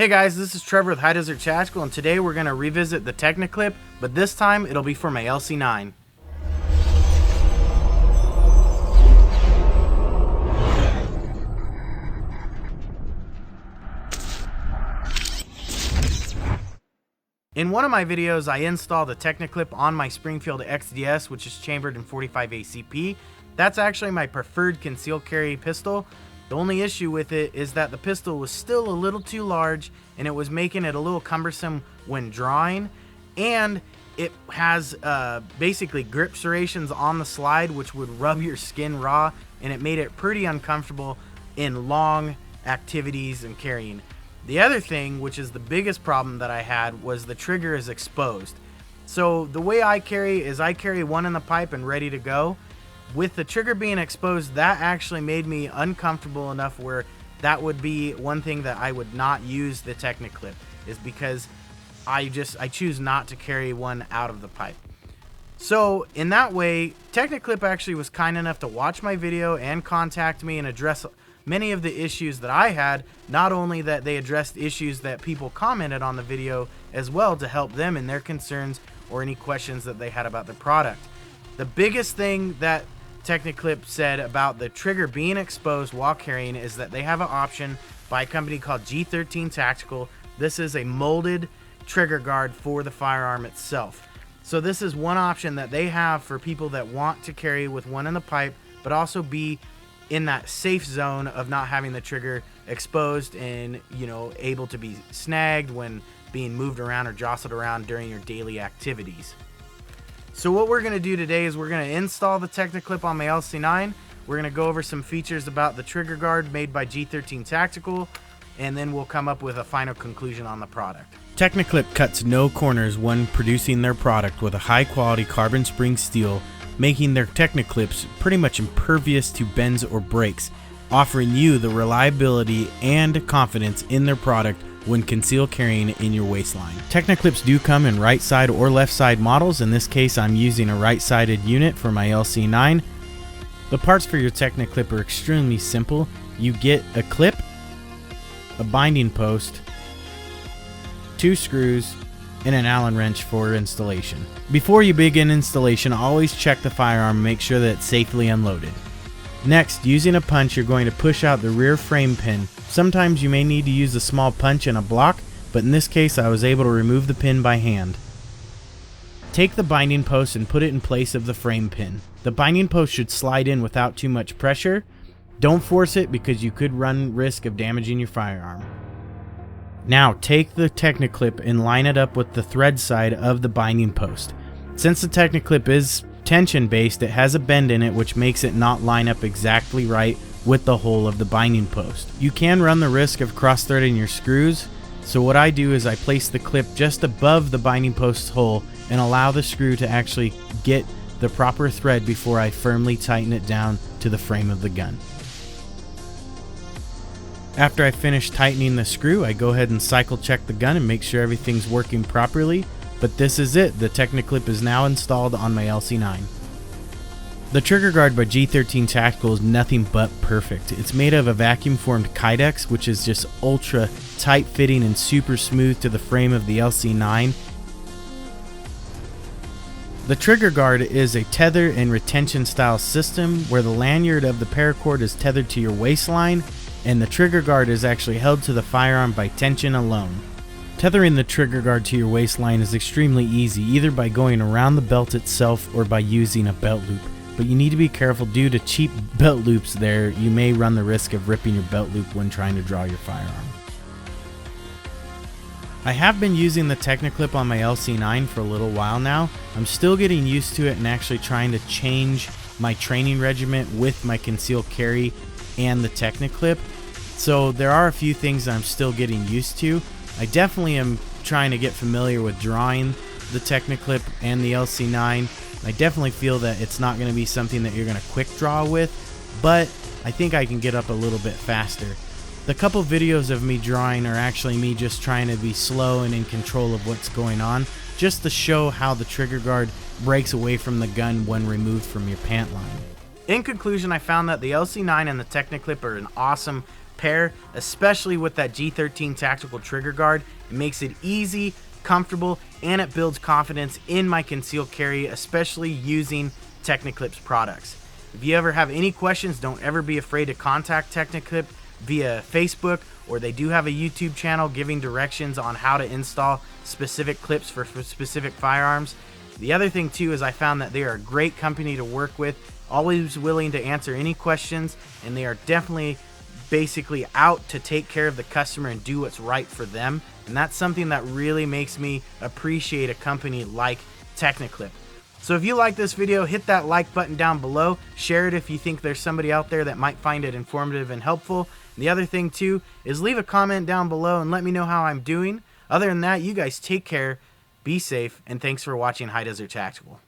Hey guys, this is Trevor with High Desert Tactical, and today we're going to revisit the Techna clip, but this time it'll be for my LC9. In one of my videos, I installed a Techna clip on my Springfield XDS, which is chambered in 45 ACP. That's actually my preferred concealed carry pistol. The only issue with it is that the pistol was still a little too large and it was making it a little cumbersome when drawing, and it has basically grip serrations on the slide which would rub your skin raw, and it made it pretty uncomfortable in long activities and carrying. The other thing, which is the biggest problem that I had, was the trigger is exposed. So the way I carry is I carry one in the pipe and ready to go. With the trigger being exposed, that actually made me uncomfortable enough where that would be one thing that I would not use the Techna clip, is because I choose not to carry one out of the pipe. So in that way, Techna clip actually was kind enough to watch my video and contact me and address many of the issues that I had. Not only that, they addressed issues that people commented on the video as well to help them in their concerns or any questions that they had about the product. The biggest thing that Techna clip said about the trigger being exposed while carrying is that they have an option by a company called G13 Tactical. This is a molded trigger guard for the firearm itself. So this is one option that they have for people that want to carry with one in the pipe, but also be in that safe zone of not having the trigger exposed and, you know, able to be snagged when being moved around or jostled around during your daily activities. So what we're going to do today is we're going to install the Techna clip on my LC9. We're going to go over some features about the trigger guard made by G13 Tactical, and then we'll come up with a final conclusion on the product. Techna clip cuts no corners when producing their product with a high quality carbon spring steel, making their Techna clips pretty much impervious to bends or breaks, offering you the reliability and confidence in their product when concealed carrying in your waistline. Techna clips do come in right side or left side models. In this case, I'm using a right sided unit for my LC9. The parts for your Techna clip are extremely simple. You get a clip, a binding post, 2 screws, and an Allen wrench for installation. Before you begin installation, always check the firearm and make sure that it's safely unloaded. Next, using a punch, you're going to push out the rear frame pin. Sometimes you may need to use a small punch and a block, but in this case I was able to remove the pin by hand. Take the binding post and put it in place of the frame pin. The binding post should slide in without too much pressure. Don't force it because you could run risk of damaging your firearm. Now take the Techna clip and line it up with the thread side of the binding post. Since the Techna clip is tension based, it has a bend in it which makes it not line up exactly right with the hole of the binding post. You can run the risk of cross threading your screws, so what I do is I place the clip just above the binding post's hole and allow the screw to actually get the proper thread before I firmly tighten it down to the frame of the gun. After I finish tightening the screw, I go ahead and cycle check the gun and make sure everything's working properly. But this is it, the Techna clip is now installed on my LC9. The trigger guard by G13 Tactical is nothing but perfect. It's made of a vacuum formed Kydex, which is just ultra tight fitting and super smooth to the frame of the LC9. The trigger guard is a tether and retention style system where the lanyard of the paracord is tethered to your waistline, and the trigger guard is actually held to the firearm by tension alone. Tethering the trigger guard to your waistline is extremely easy, either by going around the belt itself or by using a belt loop. But you need to be careful due to cheap belt loops there. You may run the risk of ripping your belt loop when trying to draw your firearm. I have been using the Techna clip on my LC9 for a little while now. I'm still getting used to it and actually trying to change my training regiment with my concealed carry and the Techna clip. So there are a few things I'm still getting used to. I definitely am trying to get familiar with drawing the Techna clip and the LC9. I definitely feel that it's not going to be something that you're going to quick draw with, but I think I can get up a little bit faster. The couple videos of me drawing are actually me just trying to be slow and in control of what's going on, just to show how the trigger guard breaks away from the gun when removed from your pant line. In conclusion, I found that the LC9 and the Techna clip are an awesome pair, especially with that G13 tactical trigger guard. It makes it easy, comfortable, and it builds confidence in my concealed carry, especially using Techniclip's products. If you ever have any questions, don't ever be afraid to contact Techniclip via Facebook, or they do have a YouTube channel giving directions on how to install specific clips for specific firearms. The other thing too is I found that they are a great company to work with, always willing to answer any questions, and they are definitely basically out to take care of the customer and do what's right for them. And that's something that really makes me appreciate a company like Techniclip. So if you like this video, hit that like button down below, share it if you think there's somebody out there that might find it informative and helpful. And the other thing too is leave a comment down below and let me know how I'm doing. Other than that, you guys take care, be safe, and thanks for watching High Desert Tactical.